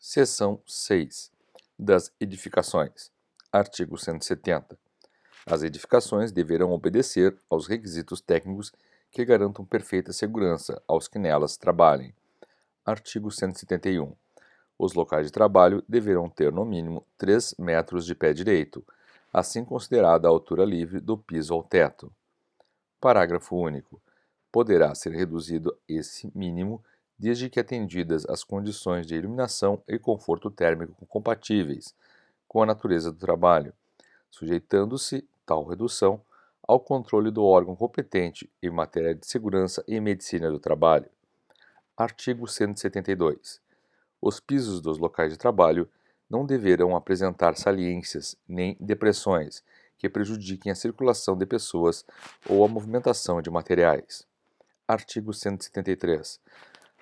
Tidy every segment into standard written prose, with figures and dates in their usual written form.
Seção 6. Das edificações. Artigo 170. As edificações deverão obedecer aos requisitos técnicos que garantam perfeita segurança aos que nelas trabalhem. Artigo 171. Os locais de trabalho deverão ter no mínimo 3 metros de pé direito, assim considerada a altura livre do piso ao teto. Parágrafo único. Poderá ser reduzido esse mínimo desde que atendidas as condições de iluminação e conforto térmico compatíveis com a natureza do trabalho, sujeitando-se tal redução ao controle do órgão competente em matéria de segurança e medicina do trabalho. Artigo 172. Os pisos dos locais de trabalho não deverão apresentar saliências nem depressões que prejudiquem a circulação de pessoas ou a movimentação de materiais. Artigo 173.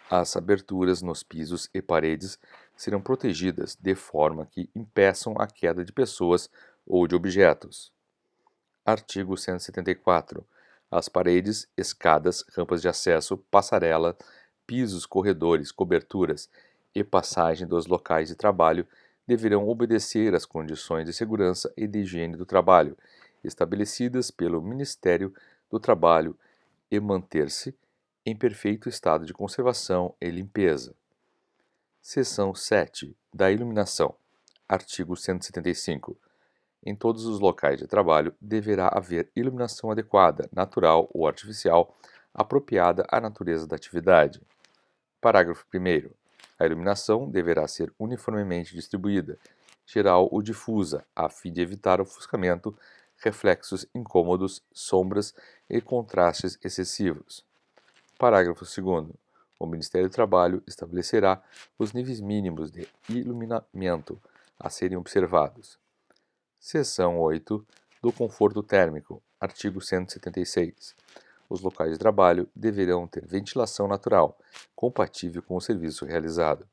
As aberturas nos pisos e paredes serão protegidas de forma que impeçam a queda de pessoas ou de objetos. Artigo 174. As paredes, escadas, rampas de acesso, passarela, pisos, corredores, coberturas e passagem dos locais de trabalho deverão obedecer às condições de segurança e de higiene do trabalho estabelecidas pelo Ministério do Trabalho e manter-se em perfeito estado de conservação e limpeza. Seção 7. Da iluminação. Artigo 175. Em todos os locais de trabalho deverá haver iluminação adequada, natural ou artificial, apropriada à natureza da atividade. Parágrafo 1º. A iluminação deverá ser uniformemente distribuída, geral ou difusa, a fim de evitar ofuscamento, reflexos incômodos, sombras e contrastes excessivos. Parágrafo 2º. O Ministério do Trabalho estabelecerá os níveis mínimos de iluminamento a serem observados. Seção 8. Do conforto térmico. Artigo 176. Os locais de trabalho deverão ter ventilação natural, compatível com o serviço realizado.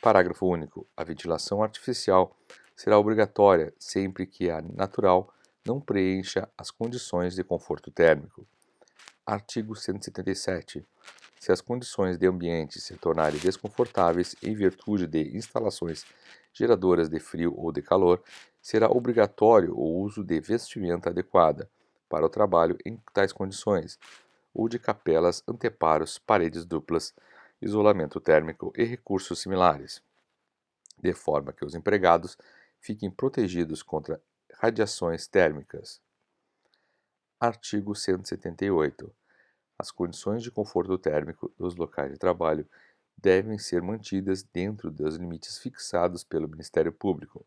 Parágrafo único. A ventilação artificial será obrigatória sempre que a natural não preencha as condições de conforto térmico. Artigo 177. Se as condições de ambiente se tornarem desconfortáveis em virtude de instalações geradoras de frio ou de calor, será obrigatório o uso de vestimenta adequada para o trabalho em tais condições, ou de capelas, anteparos, paredes duplas, isolamento térmico e recursos similares, de forma que os empregados fiquem protegidos contra radiações térmicas. Artigo 178. As condições de conforto térmico dos locais de trabalho devem ser mantidas dentro dos limites fixados pelo Ministério Público.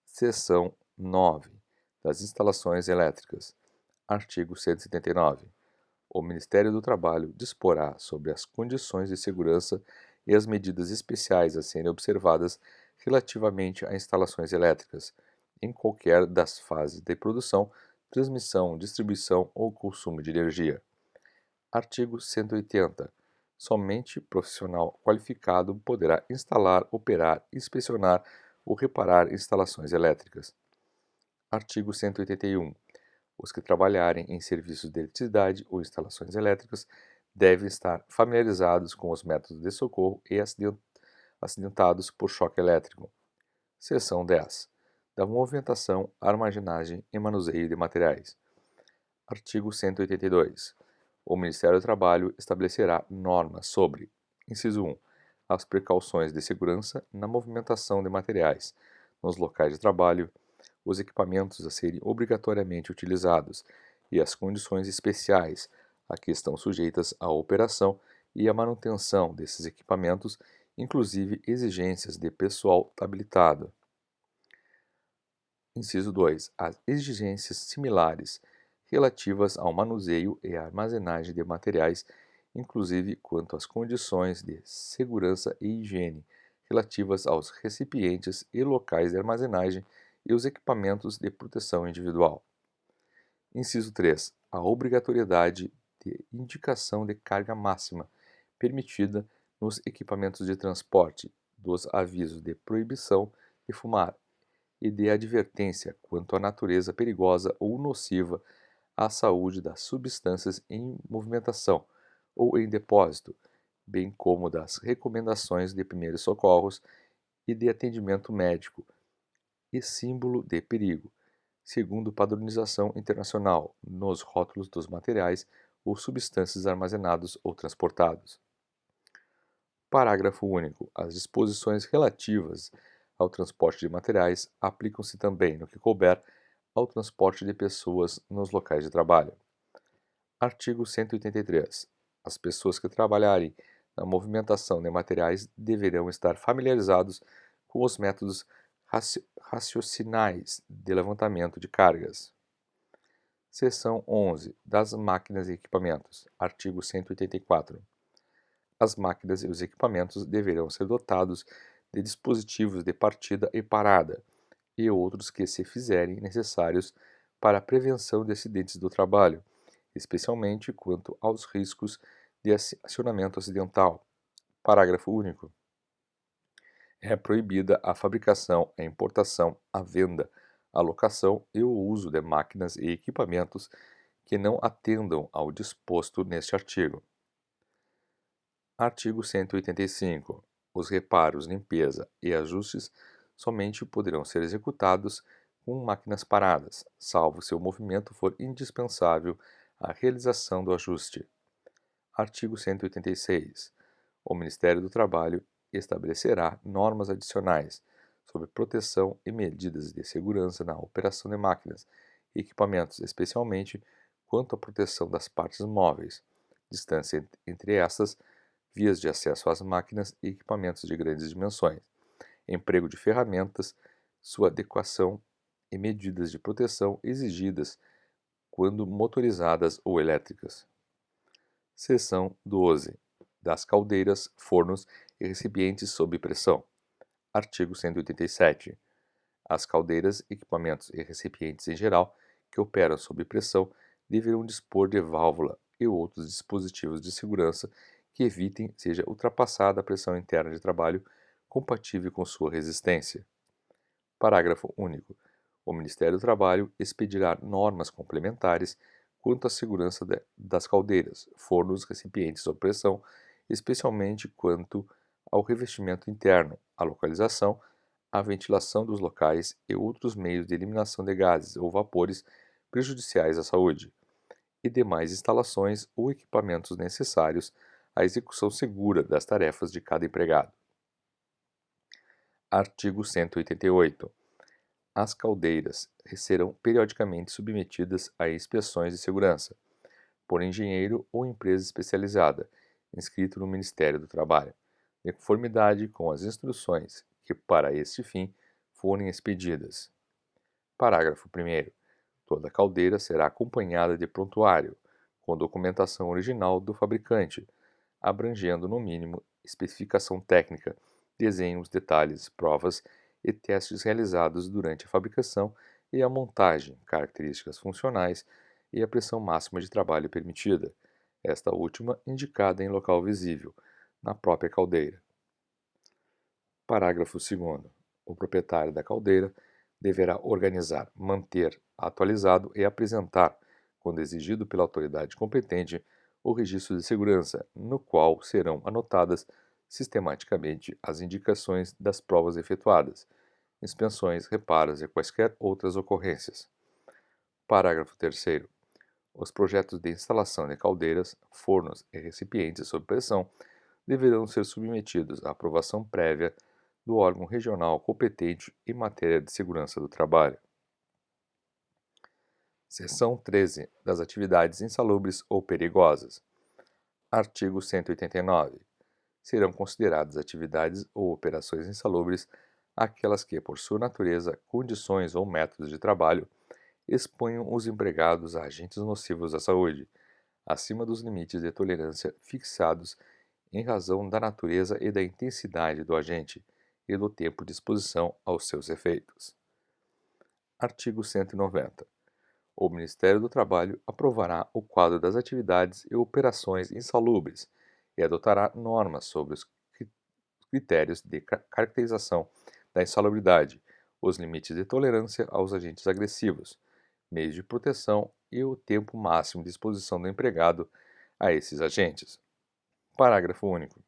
Seção 9. Das instalações elétricas. Artigo 179. O Ministério do Trabalho disporá sobre as condições de segurança e as medidas especiais a serem observadas relativamente a instalações elétricas, em qualquer das fases de produção, transmissão, distribuição ou consumo de energia. Artigo 180. Somente profissional qualificado poderá instalar, operar, inspecionar ou reparar instalações elétricas. Artigo 181. Os que trabalharem em serviços de eletricidade ou instalações elétricas devem estar familiarizados com os métodos de socorro e acidentados por choque elétrico. Seção 10. Da movimentação, armazenagem e manuseio de materiais. Artigo 182. O Ministério do Trabalho estabelecerá normas sobre: inciso 1. As precauções de segurança na movimentação de materiais nos locais de trabalho, os equipamentos a serem obrigatoriamente utilizados e as condições especiais a que estão sujeitas a operação e a manutenção desses equipamentos, inclusive exigências de pessoal habilitado. Inciso 2. As exigências similares relativas ao manuseio e à armazenagem de materiais, inclusive quanto às condições de segurança e higiene relativas aos recipientes e locais de armazenagem e os equipamentos de proteção individual. Inciso 3. A obrigatoriedade de indicação de carga máxima permitida nos equipamentos de transporte, dos avisos de proibição de fumar e de advertência quanto à natureza perigosa ou nociva à saúde das substâncias em movimentação ou em depósito, bem como das recomendações de primeiros socorros e de atendimento médico e símbolo de perigo, segundo padronização internacional, nos rótulos dos materiais ou substâncias armazenados ou transportados. Parágrafo único. As disposições relativas ao transporte de materiais aplicam-se também, no que couber, ao transporte de pessoas nos locais de trabalho. Artigo 183. As pessoas que trabalharem na movimentação de materiais deverão estar familiarizados com os métodos raciocinais de levantamento de cargas. Seção 11. Das máquinas e equipamentos. Artigo 184. As máquinas e os equipamentos deverão ser dotados de dispositivos de partida e parada, e outros que se fizerem necessários para a prevenção de acidentes do trabalho, especialmente quanto aos riscos de acionamento acidental. Parágrafo único. É proibida a fabricação, a importação, a venda, a locação e o uso de máquinas e equipamentos que não atendam ao disposto neste artigo. Artigo 185. Os reparos, limpeza e ajustes somente poderão ser executados com máquinas paradas, salvo se o movimento for indispensável à realização do ajuste. Artigo 186. O Ministério do Trabalho estabelecerá normas adicionais sobre proteção e medidas de segurança na operação de máquinas e equipamentos, especialmente quanto à proteção das partes móveis, distância entre estas, vias de acesso às máquinas e equipamentos de grandes dimensões, emprego de ferramentas, sua adequação e medidas de proteção exigidas quando motorizadas ou elétricas. Seção 12. Das caldeiras, fornos e recipientes sob pressão. Artigo 187. As caldeiras, equipamentos e recipientes em geral que operam sob pressão deverão dispor de válvula e outros dispositivos de segurança que evitem seja ultrapassada a pressão interna de trabalho compatível com sua resistência. Parágrafo único. O Ministério do Trabalho expedirá normas complementares quanto à segurança das caldeiras, fornos, recipientes sob pressão, especialmente quanto ao revestimento interno, à localização, à ventilação dos locais e outros meios de eliminação de gases ou vapores prejudiciais à saúde, e demais instalações ou equipamentos necessários à execução segura das tarefas de cada empregado. Artigo 188. As caldeiras serão periodicamente submetidas a inspeções de segurança por engenheiro ou empresa especializada, inscrito no Ministério do Trabalho, de conformidade com as instruções que, para este fim, forem expedidas. Parágrafo 1º. Toda caldeira será acompanhada de prontuário, com documentação original do fabricante, abrangendo, no mínimo, especificação técnica, desenhos, detalhes, provas e testes realizados durante a fabricação e a montagem, características funcionais e a pressão máxima de trabalho permitida, esta última indicada em local visível, na própria caldeira. Parágrafo 2º. O proprietário da caldeira deverá organizar, manter, atualizado e apresentar, quando exigido pela autoridade competente, o registro de segurança, no qual serão anotadas sistematicamente as indicações das provas efetuadas, inspeções, reparos e quaisquer outras ocorrências. Parágrafo 3º. Os projetos de instalação de caldeiras, fornos e recipientes sob pressão deverão ser submetidos à aprovação prévia do órgão regional competente em matéria de segurança do trabalho. Seção 13. Das atividades insalubres ou perigosas. Artigo 189. Serão consideradas atividades ou operações insalubres aquelas que, por sua natureza, condições ou métodos de trabalho, exponham os empregados a agentes nocivos à saúde, acima dos limites de tolerância fixados em razão da natureza e da intensidade do agente e do tempo de exposição aos seus efeitos. Artigo 190. O Ministério do Trabalho aprovará o quadro das atividades e operações insalubres e adotará normas sobre os critérios de caracterização da insalubridade, os limites de tolerância aos agentes agressivos, meios de proteção e o tempo máximo de exposição do empregado a esses agentes. Parágrafo único.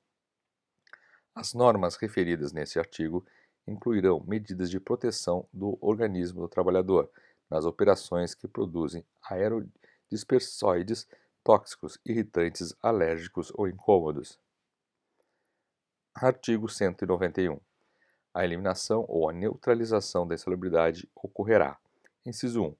As normas referidas nesse artigo incluirão medidas de proteção do organismo do trabalhador nas operações que produzem aerodispersóides tóxicos, irritantes, alérgicos ou incômodos. Artigo 191. A eliminação ou a neutralização da insalubridade ocorrerá: inciso 1.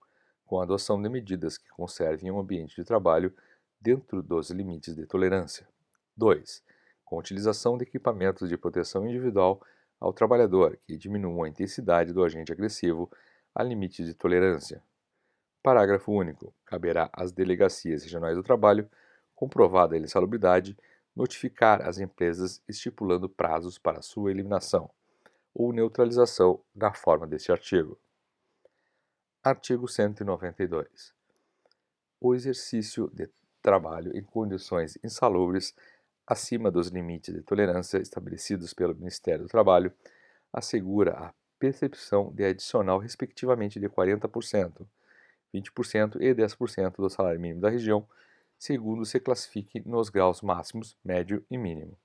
Com a adoção de medidas que conservem um ambiente de trabalho dentro dos limites de tolerância. 2. Com a utilização de equipamentos de proteção individual ao trabalhador que diminuam a intensidade do agente agressivo a limites de tolerância. Parágrafo único. Caberá às delegacias regionais do trabalho, comprovada a insalubridade, notificar as empresas estipulando prazos para sua eliminação ou neutralização na forma deste artigo. Artigo 192. O exercício de trabalho em condições insalubres acima dos limites de tolerância estabelecidos pelo Ministério do Trabalho assegura a percepção de adicional respectivamente de 40%, 20% e 10% do salário mínimo da região, segundo se classifique nos graus máximos, médio e mínimo.